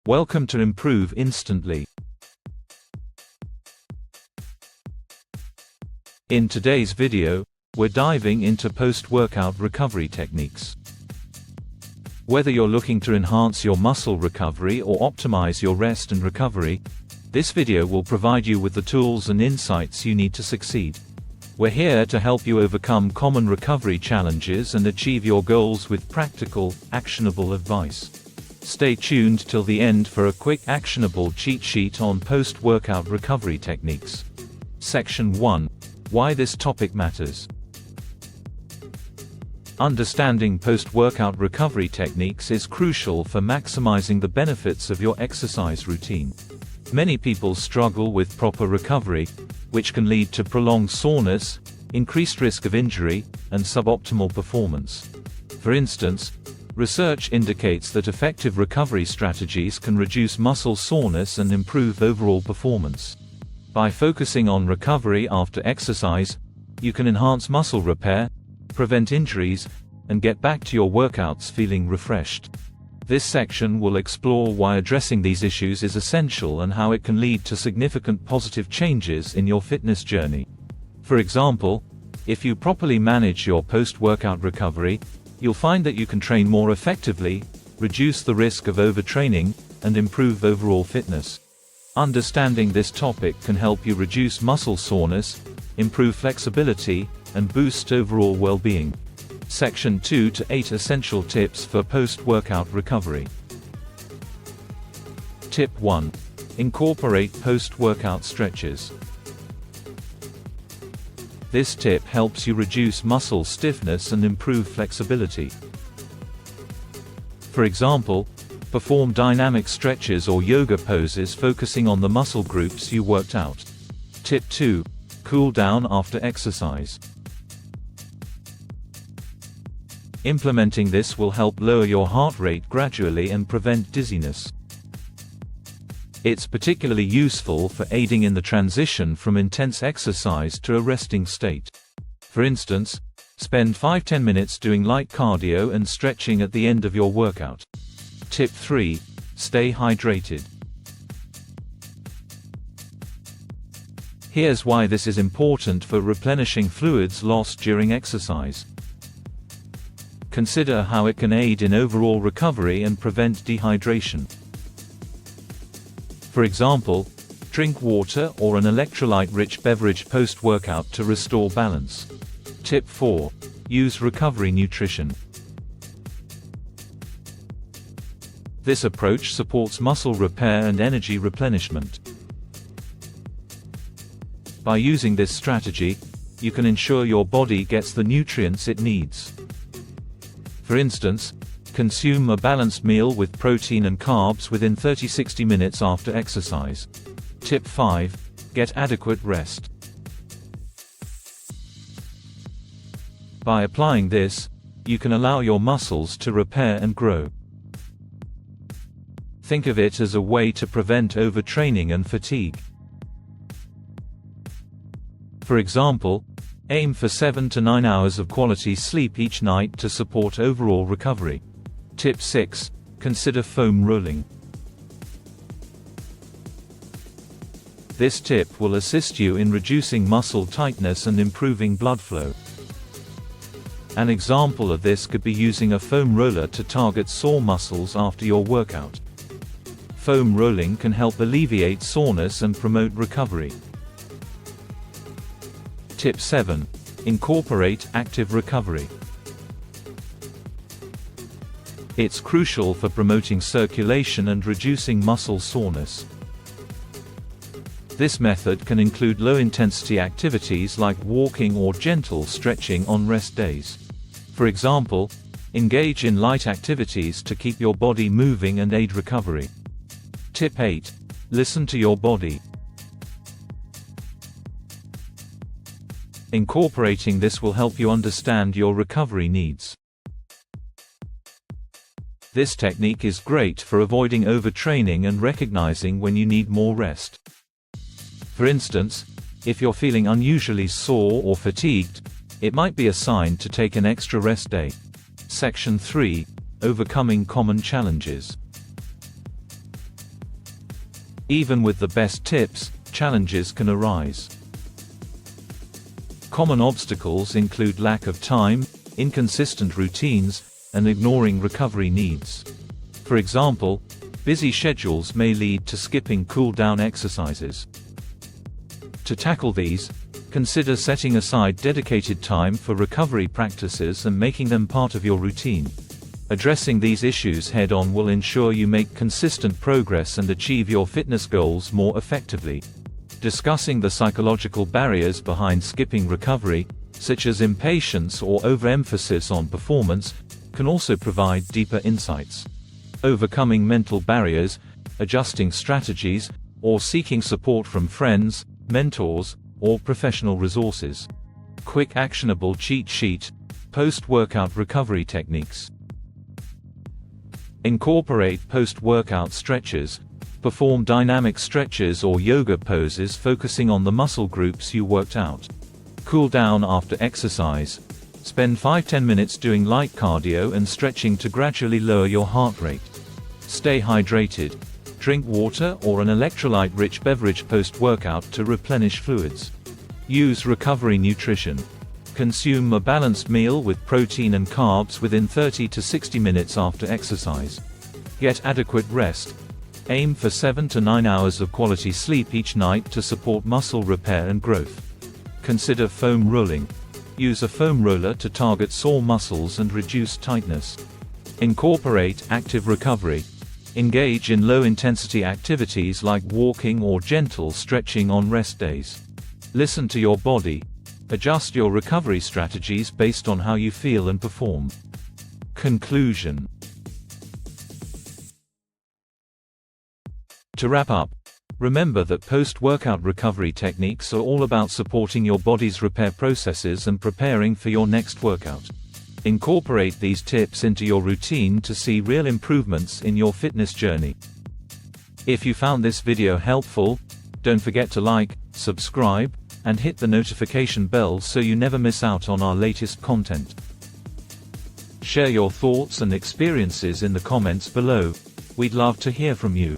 Welcome to Improve Instantly. In today's video, we're diving into post-workout recovery techniques. Whether you're looking to enhance your muscle recovery or optimize your rest and recovery, this video will provide you with the tools and insights you need to succeed. We're here to help you overcome common recovery challenges and achieve your goals with practical, actionable advice. Stay tuned till the end for a quick actionable cheat sheet on post-workout recovery techniques. Section 1. Why this topic matters. Understanding post-workout recovery techniques is crucial for maximizing the benefits of your exercise routine. Many people struggle with proper recovery, which can lead to prolonged soreness, increased risk of injury, and suboptimal performance. For instance, research indicates that effective recovery strategies can reduce muscle soreness and improve overall performance. By focusing on recovery after exercise, you can enhance muscle repair, prevent injuries, and get back to your workouts feeling refreshed. This section will explore why addressing these issues is essential and how it can lead to significant positive changes in your fitness journey. For example, if you properly manage your post-workout recovery, you'll find that you can train more effectively, reduce the risk of overtraining, and improve overall fitness. Understanding this topic can help you reduce muscle soreness, improve flexibility, and boost overall well-being. Section 2 to 8 Essential Tips for Post-Workout Recovery. Tip 1. Incorporate post-workout stretches. This tip helps you reduce muscle stiffness and improve flexibility. For example, perform dynamic stretches or yoga poses focusing on the muscle groups you worked out. Tip 2. Cool down after exercise. Implementing this will help lower your heart rate gradually and prevent dizziness. It's particularly useful for aiding in the transition from intense exercise to a resting state. For instance, spend 5–10 minutes doing light cardio and stretching at the end of your workout. Tip 3. Stay hydrated. Here's why this is important for replenishing fluids lost during exercise. Consider how it can aid in overall recovery and prevent dehydration. For example, drink water or an electrolyte-rich beverage post-workout to restore balance. Tip 4. Use recovery nutrition. This approach supports muscle repair and energy replenishment. By using this strategy, you can ensure your body gets the nutrients it needs. For instance, consume a balanced meal with protein and carbs within 30–60 minutes after exercise. Tip 5. Get adequate rest. By applying this, you can allow your muscles to repair and grow. Think of it as a way to prevent overtraining and fatigue. For example, aim for 7 to 9 hours of quality sleep each night to support overall recovery. Tip 6. Consider foam rolling. This tip will assist you in reducing muscle tightness and improving blood flow. An example of this could be using a foam roller to target sore muscles after your workout. Foam rolling can help alleviate soreness and promote recovery. Tip 7. Incorporate active recovery. It's crucial for promoting circulation and reducing muscle soreness. This method can include low-intensity activities like walking or gentle stretching on rest days. For example, engage in light activities to keep your body moving and aid recovery. Tip 8. Listen to your body. Incorporating this will help you understand your recovery needs. This technique is great for avoiding overtraining and recognizing when you need more rest. For instance, if you're feeling unusually sore or fatigued, it might be a sign to take an extra rest day. Section 3. Overcoming common challenges. Even with the best tips, challenges can arise. Common obstacles include lack of time, inconsistent routines, and ignoring recovery needs. For example, busy schedules may lead to skipping cool-down exercises. To tackle these, consider setting aside dedicated time for recovery practices and making them part of your routine. Addressing these issues head-on will ensure you make consistent progress and achieve your fitness goals more effectively. Discussing the psychological barriers behind skipping recovery, such as impatience or overemphasis on performance, can also provide deeper insights. Overcoming mental barriers, adjusting strategies, or seeking support from friends, mentors, or professional resources. Quick actionable cheat sheet: post-workout recovery techniques. Incorporate post-workout stretches. Perform dynamic stretches or yoga poses focusing on the muscle groups you worked out. Cool down after exercise. Spend 5–10 minutes doing light cardio and stretching to gradually lower your heart rate. Stay hydrated. Drink water or an electrolyte-rich beverage post-workout to replenish fluids. Use recovery nutrition. Consume a balanced meal with protein and carbs within 30 to 60 minutes after exercise. Get adequate rest. Aim for 7 to 9 hours of quality sleep each night to support muscle repair and growth. Consider foam rolling. Use a foam roller to target sore muscles and reduce tightness. Incorporate active recovery. Engage in low-intensity activities like walking or gentle stretching on rest days. Listen to your body. Adjust your recovery strategies based on how you feel and perform. Conclusion. To wrap up, remember that post-workout recovery techniques are all about supporting your body's repair processes and preparing for your next workout. Incorporate these tips into your routine to see real improvements in your fitness journey. If you found this video helpful, don't forget to like, subscribe, and hit the notification bell so you never miss out on our latest content. Share your thoughts and experiences in the comments below. We'd love to hear from you.